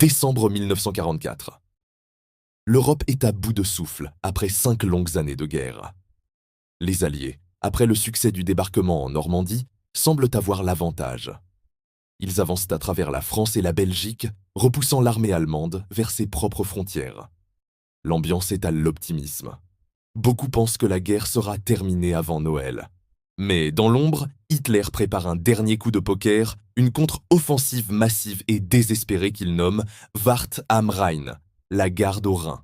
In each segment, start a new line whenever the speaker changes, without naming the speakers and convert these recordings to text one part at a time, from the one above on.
Décembre 1944. L'Europe est à bout de souffle après 5 longues années de guerre. Les Alliés, après le succès du débarquement en Normandie, semblent avoir l'avantage. Ils avancent à travers la France et la Belgique, repoussant l'armée allemande vers ses propres frontières. L'ambiance est à l'optimisme. Beaucoup pensent que la guerre sera terminée avant Noël. Mais dans l'ombre, Hitler prépare un dernier coup de poker, une contre-offensive massive et désespérée qu'il nomme Wacht am Rhein, la garde au Rhin.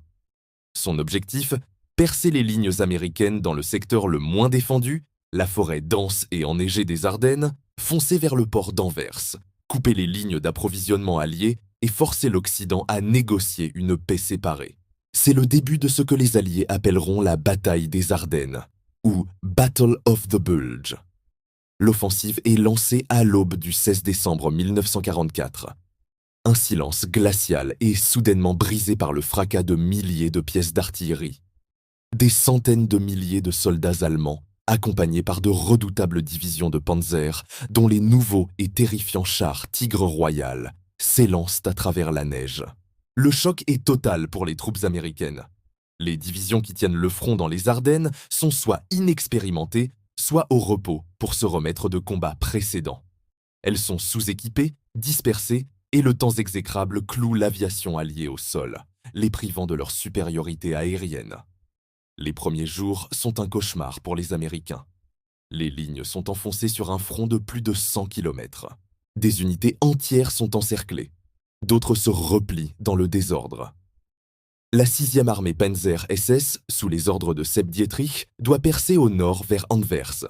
Son objectif, percer les lignes américaines dans le secteur le moins défendu, la forêt dense et enneigée des Ardennes, foncer vers le port d'Anvers, couper les lignes d'approvisionnement alliées et forcer l'Occident à négocier une paix séparée. C'est le début de ce que les Alliés appelleront la bataille des Ardennes, ou Battle of the Bulge. L'offensive est lancée à l'aube du 16 décembre 1944. Un silence glacial est soudainement brisé par le fracas de milliers de pièces d'artillerie. Des centaines de milliers de soldats allemands, accompagnés par de redoutables divisions de panzer, dont les nouveaux et terrifiants chars Tigre Royal, s'élancent à travers la neige. Le choc est total pour les troupes américaines. Les divisions qui tiennent le front dans les Ardennes sont soit inexpérimentées, soit au repos pour se remettre de combats précédents. Elles sont sous-équipées, dispersées, et le temps exécrable cloue l'aviation alliée au sol, les privant de leur supériorité aérienne. Les premiers jours sont un cauchemar pour les Américains. Les lignes sont enfoncées sur un front de plus de 100 km. Des unités entières sont encerclées. D'autres se replient dans le désordre. La 6e armée Panzer SS, sous les ordres de Sepp Dietrich, doit percer au nord vers Anvers.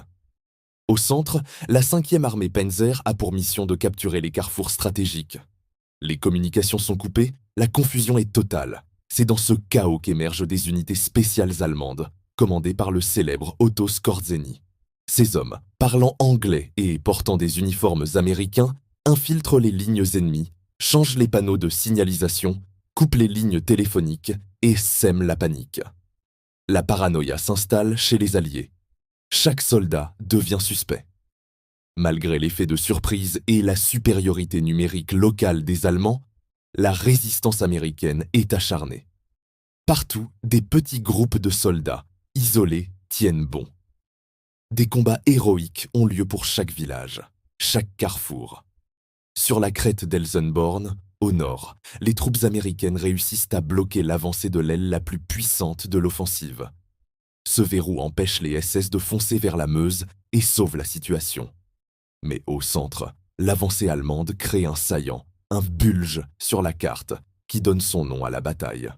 Au centre, la 5e armée Panzer a pour mission de capturer les carrefours stratégiques. Les communications sont coupées, la confusion est totale. C'est dans ce chaos qu'émergent des unités spéciales allemandes, commandées par le célèbre Otto Skorzeny. Ces hommes, parlant anglais et portant des uniformes américains, infiltrent les lignes ennemies, changent les panneaux de signalisation, coupent les lignes téléphoniques et sèment la panique. La paranoïa s'installe chez les Alliés. Chaque soldat devient suspect. Malgré l'effet de surprise et la supériorité numérique locale des Allemands, la résistance américaine est acharnée. Partout, des petits groupes de soldats, isolés, tiennent bon. Des combats héroïques ont lieu pour chaque village, chaque carrefour. Sur la crête d'Elsenborn, au nord, les troupes américaines réussissent à bloquer l'avancée de l'aile la plus puissante de l'offensive. Ce verrou empêche les SS de foncer vers la Meuse et sauve la situation. Mais au centre, l'avancée allemande crée un saillant, un bulge sur la carte qui donne son nom à la bataille.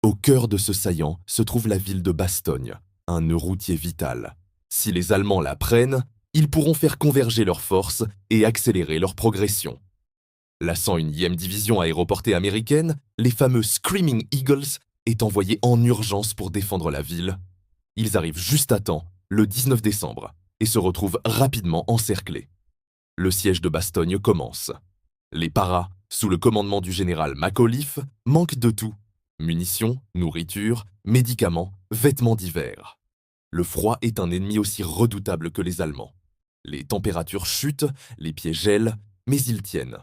Au cœur de ce saillant se trouve la ville de Bastogne, un nœud routier vital. Si les Allemands la prennent, ils pourront faire converger leurs forces et accélérer leur progression. La 101e division aéroportée américaine, les fameux Screaming Eagles, est envoyée en urgence pour défendre la ville. Ils arrivent juste à temps, le 19 décembre, et se retrouvent rapidement encerclés. Le siège de Bastogne commence. Les paras, sous le commandement du général Macauliffe, manquent de tout. Munitions, nourriture, médicaments, vêtements d'hiver. Le froid est un ennemi aussi redoutable que les Allemands. Les températures chutent, les pieds gèlent, mais ils tiennent.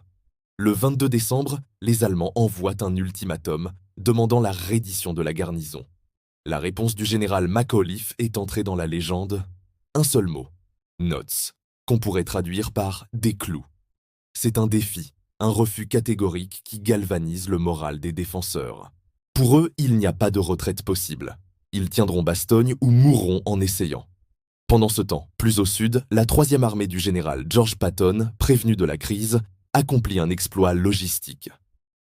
Le 22 décembre, les Allemands envoient un ultimatum demandant la reddition de la garnison. La réponse du général Macauliffe est entrée dans la légende. Un seul mot, Notz, qu'on pourrait traduire par des clous. C'est un défi, un refus catégorique qui galvanise le moral des défenseurs. Pour eux, il n'y a pas de retraite possible. Ils tiendront Bastogne ou mourront en essayant. Pendant ce temps, plus au sud, la 3e armée du général George Patton, prévenu de la crise, accomplit un exploit logistique.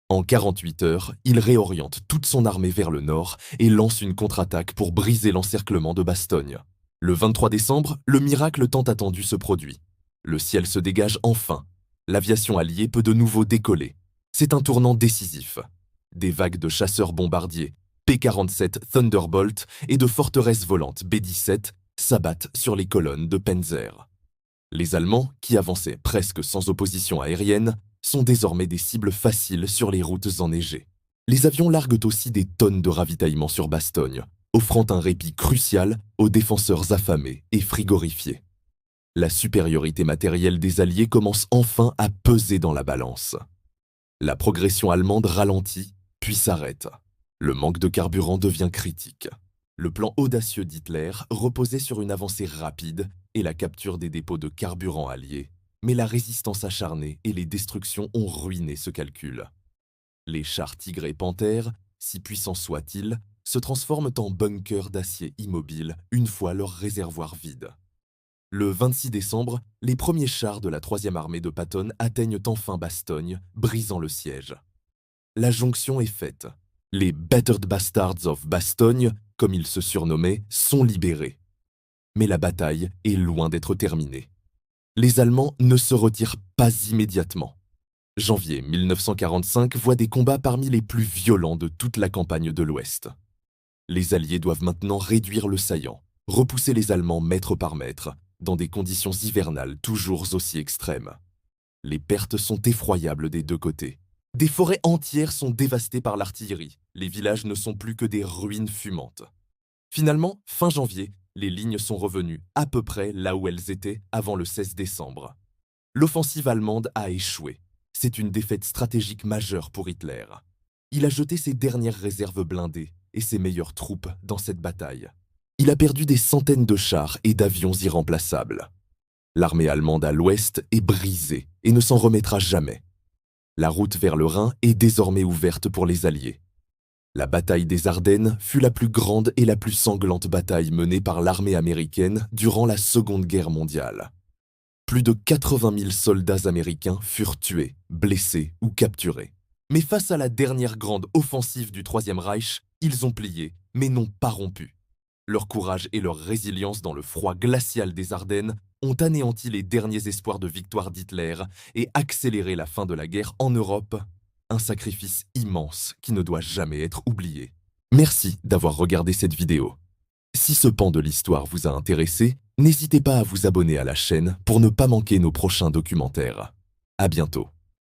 En 48 heures, il réoriente toute son armée vers le nord et lance une contre-attaque pour briser l'encerclement de Bastogne. Le 23 décembre, le miracle tant attendu se produit. Le ciel se dégage enfin. L'aviation alliée peut de nouveau décoller. C'est un tournant décisif. Des vagues de chasseurs bombardiers, P-47 Thunderbolt et de forteresses volantes B-17 s'abattent sur les colonnes de Panzer. Les Allemands, qui avançaient presque sans opposition aérienne, sont désormais des cibles faciles sur les routes enneigées. Les avions larguent aussi des tonnes de ravitaillement sur Bastogne, offrant un répit crucial aux défenseurs affamés et frigorifiés. La supériorité matérielle des Alliés commence enfin à peser dans la balance. La progression allemande ralentit, puis s'arrête. Le manque de carburant devient critique. Le plan audacieux d'Hitler reposait sur une avancée rapide et la capture des dépôts de carburant alliés, mais la résistance acharnée et les destructions ont ruiné ce calcul. Les chars Tigre et Panthère, si puissants soient-ils, se transforment en bunkers d'acier immobiles une fois leur réservoir vide. Le 26 décembre, les premiers chars de la 3e armée de Patton atteignent enfin Bastogne, brisant le siège. La jonction est faite. Les Battered Bastards of Bastogne, comme ils se surnommaient, sont libérés. Mais la bataille est loin d'être terminée. Les Allemands ne se retirent pas immédiatement. Janvier 1945 voit des combats parmi les plus violents de toute la campagne de l'Ouest. Les Alliés doivent maintenant réduire le saillant, repousser les Allemands mètre par mètre, dans des conditions hivernales toujours aussi extrêmes. Les pertes sont effroyables des deux côtés. Des forêts entières sont dévastées par l'artillerie. Les villages ne sont plus que des ruines fumantes. Finalement, fin janvier, les lignes sont revenues à peu près là où elles étaient avant le 16 décembre. L'offensive allemande a échoué. C'est une défaite stratégique majeure pour Hitler. Il a jeté ses dernières réserves blindées et ses meilleures troupes dans cette bataille. Il a perdu des centaines de chars et d'avions irremplaçables. L'armée allemande à l'ouest est brisée et ne s'en remettra jamais. La route vers le Rhin est désormais ouverte pour les Alliés. La bataille des Ardennes fut la plus grande et la plus sanglante bataille menée par l'armée américaine durant la Seconde Guerre mondiale. Plus de 80 000 soldats américains furent tués, blessés ou capturés. Mais face à la dernière grande offensive du Troisième Reich, ils ont plié, mais n'ont pas rompu. Leur courage et leur résilience dans le froid glacial des Ardennes ont anéanti les derniers espoirs de victoire d'Hitler et accéléré la fin de la guerre en Europe, un sacrifice immense qui ne doit jamais être oublié. Merci d'avoir regardé cette vidéo. Si ce pan de l'histoire vous a intéressé, n'hésitez pas à vous abonner à la chaîne pour ne pas manquer nos prochains documentaires. À bientôt.